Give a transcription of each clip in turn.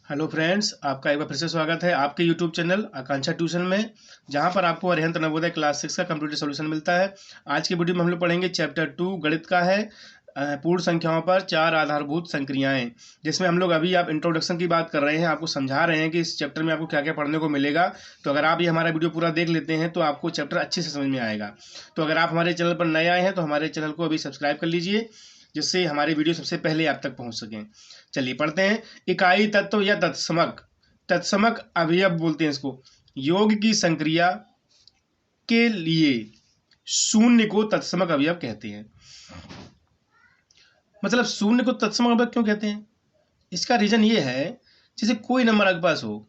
Hello friends, आपका एक बार फिर से स्वागत है आपके यूट्यूब चैनल आकांक्षा ट्यूशन में, जहां पर आपको अरिहंत नवोदय क्लास 6 का कंप्यूटर सॉल्यूशन मिलता है। आज की वीडियो में हम लोग पढ़ेंगे चैप्टर 2 गणित का है, पूर्ण संख्याओं पर चार आधारभूत संक्रियाएं, जिसमें हम लोग अभी आप इंट्रोडक्शन की बात कर रहे हैं, आपको समझा रहे हैं कि इस चैप्टर में आपको क्या क्या पढ़ने को मिलेगा। तो अगर आप ये हमारा वीडियो पूरा देख लेते हैं तो आपको चैप्टर अच्छे से समझ में आएगा। तो अगर आप हमारे चैनल पर नए आए हैं तो हमारे चैनल को अभी सब्सक्राइब कर लीजिए, जिससे हमारी वीडियो सबसे पहले आप तक पहुंच सकें। चलिए पढ़ते हैं। इकाई तत्व या तत्समक, तत्समक अवयव बोलते हैं इसको, योग की संक्रिया के लिए शून्य को तत्समक अवयव कहते हैं। मतलब शून्य को तत्समक अवयव क्यों कहते हैं? इसका रीजन ये है, जैसे कोई नंबर आपके पास हो,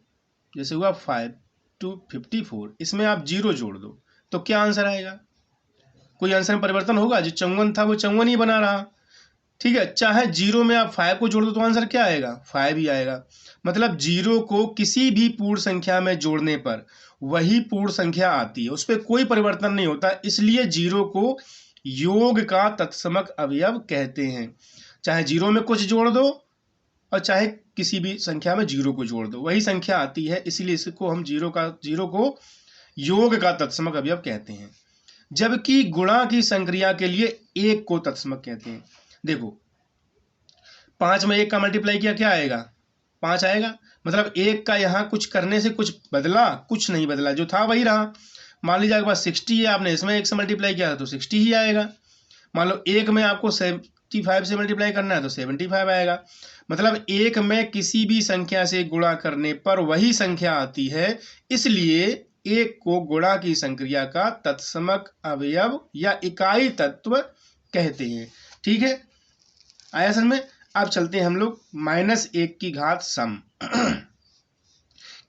जैसे हुआ 5 to 54, इसमें आप 0 जोड़ दो तो क्या आंसर आएगा? कोई आंसर में परिवर्तन होगा? जो 54 था वो 54 ही बना रहा। ठीक है, चाहे 0 में आप 5 को जोड़ दो तो आंसर क्या आएगा? 5 ही आएगा। मतलब 0 को किसी भी पूर्ण संख्या में जोड़ने पर वही पूर्ण संख्या आती है, उस पर कोई परिवर्तन नहीं होता, इसलिए 0 को योग का तत्समक अवयव कहते हैं। चाहे 0 में कुछ जोड़ दो और चाहे किसी भी संख्या में 0 को जोड़ दो, वही संख्या आती है, इसीलिए इसको हम 0 को योग का तत्समक अवयव कहते हैं। जबकि गुणा की संक्रिया के लिए 1 को तत्समक कहते हैं। देखो, 5 में 1 का मल्टीप्लाई किया, क्या आएगा? 5 आएगा। मतलब 1 का यहाँ कुछ करने से कुछ बदला? कुछ नहीं बदला, जो था वही रहा। मान लीजिए आपके पास 60 है, आपने इसमें 1 से मल्टीप्लाई किया तो 60 ही आएगा। मान लो 1 में आपको 75 से मल्टीप्लाई करना है तो 75 आएगा। मतलब 1 में किसी भी संख्या से गुणा करने पर वही संख्या आती है, इसलिए 1 को गुणा की संक्रिया का तत्समक अवयव या इकाई तत्व कहते हैं। ठीक है, आया समझ में? अब चलते हैं हम लोग -1 की घात सम।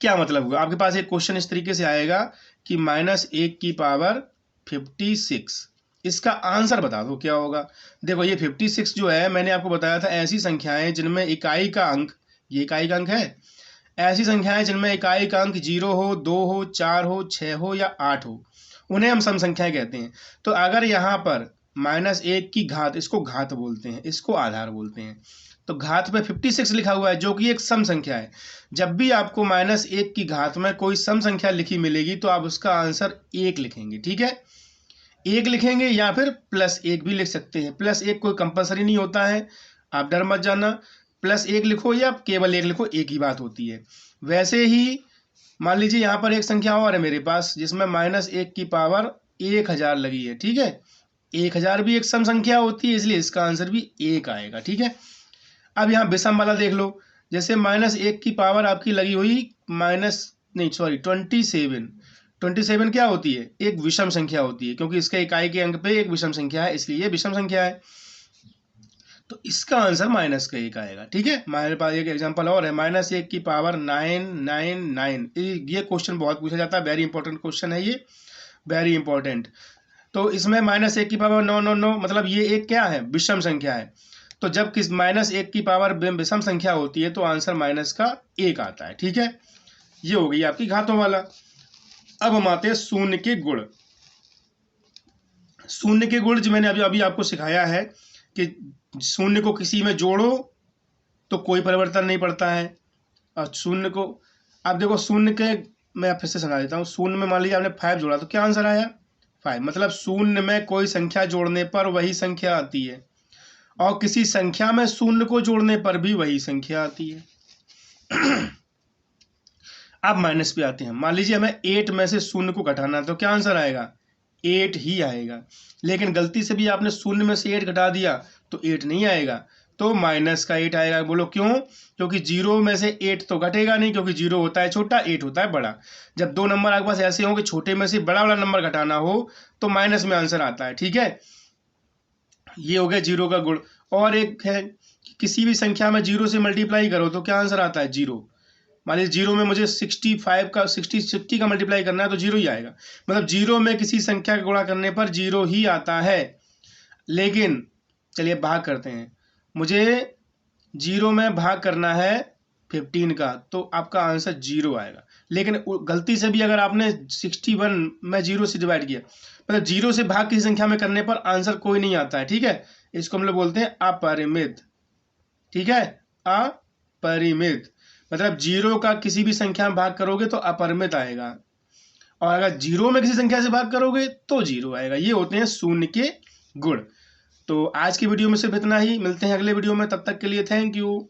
क्या मतलब हुआ? आपके पास एक क्वेश्चन इस तरीके से आएगा कि -1 की पावर 56, इसका आंसर बता दो क्या होगा। देखो, ये 56 जो है, मैंने आपको बताया था ऐसी संख्याएं जिनमें इकाई का अंक, ये इकाई का अंक है, ऐसी संख्याएं जिनमें इकाई का अंक 0 हो, 2 हो, 4 हो, 6 हो या 8 हो, उन्हें हम सम संख्याएं कहते हैं। तो अगर यहाँ पर -1 की घात, इसको घात बोलते हैं, इसको आधार बोलते हैं, तो घात पे 56 लिखा हुआ है जो कि एक सम संख्या है। जब भी आपको -1 की घात में कोई सम संख्या लिखी मिलेगी तो आप उसका आंसर 1 लिखेंगे। ठीक है, 1 लिखेंगे या फिर +1 भी लिख सकते हैं। +1 कोई कंपलसरी नहीं होता है, आप डर मत जाना। +1 लिखो या केवल 1 लिखो, एक ही बात होती है। वैसे ही मान लीजिए यहाँ पर एक संख्या और है मेरे पास जिसमें -1 की पावर 1000 लगी है। ठीक है, 1000 भी एक सम संख्या होती है, इसलिए इसका आंसर भी 1 आएगा। ठीक है, अब यहाँ विषम वाला देख लो। जैसे -1 की पावर आपकी लगी हुई 27 क्या होती है? एक विषम संख्या होती है, क्योंकि इसके इकाई के अंक पे एक विषम संख्या है, इसलिए ये विषम संख्या है। तो इसका आंसर -1 आएगा। ठीक है, हमारे पास एक एग्जांपल और है, -1 की पावर 999। ये क्वेश्चन बहुत पूछा जाता है, वेरी इंपॉर्टेंट क्वेश्चन है ये, वेरी इंपॉर्टेंट। तो इसमें -1 की पावर 999, मतलब ये एक क्या है? विषम संख्या है। तो जब किस -1 की पावर विषम संख्या होती है तो आंसर -1 आता है। ठीक है, ये हो गई आपकी घातों वाला। अब हम आते हैं शून्य के गुण। शून्य के गुण जो मैंने अभी आपको सिखाया है कि शून्य को किसी में जोड़ो तो कोई परिवर्तन नहीं पड़ता है, और शून्य को, अब देखो शून्य के, मैं फिर से समझा देता हूँ। शून्य में मान लीजिए आपने 5 जोड़ा तो क्या आंसर आया? 5। मतलब शून्य में कोई संख्या जोड़ने पर वही संख्या आती है, और किसी संख्या में शून्य को जोड़ने पर भी वही संख्या आती है। अब माइनस पे आते हैं। मान लीजिए हमें 8 में से शून्य को घटाना है तो क्या आंसर आएगा? 8 ही आएगा। लेकिन गलती से भी आपने शून्य में से 8 घटा दिया तो 8 नहीं आएगा, तो -8 आएगा। बोलो क्यों? क्योंकि 0 में से 8 तो घटेगा नहीं, क्योंकि 0 होता है छोटा, 8 होता है बड़ा। जब दो नंबर आपके पास ऐसे हो कि छोटे में से बड़ा वाला नंबर घटाना हो तो माइनस में आंसर आता है। ठीक है, ये हो गया 0 का गुण। और एक है कि किसी भी संख्या में 0 से मल्टीप्लाई करो तो क्या आंसर आता है? 0। मान लीजिए 0 में मुझे 60 का मल्टीप्लाई करना है तो 0 ही आएगा। मतलब 0 में किसी संख्या का गुणा करने पर 0 ही आता है। लेकिन चलिए भाग करते हैं, मुझे 0 में भाग करना है 15 का, तो आपका आंसर 0 आएगा। लेकिन गलती से भी अगर आपने 61 में 0 से डिवाइड किया, मतलब 0 से भाग किसी संख्या में करने पर आंसर कोई नहीं आता है। ठीक है, इसको हम लोग बोलते हैं अपरिमित। ठीक है, अपरिमित। मतलब 0 का किसी भी संख्या में भाग करोगे तो अपरिमित आएगा, और अगर 0 में किसी संख्या से भाग करोगे तो 0 आएगा। ये होते हैं शून्य के गुण। तो आज की वीडियो में सिर्फ इतना ही, मिलते हैं अगले वीडियो में, तब तक के लिए थैंक यू।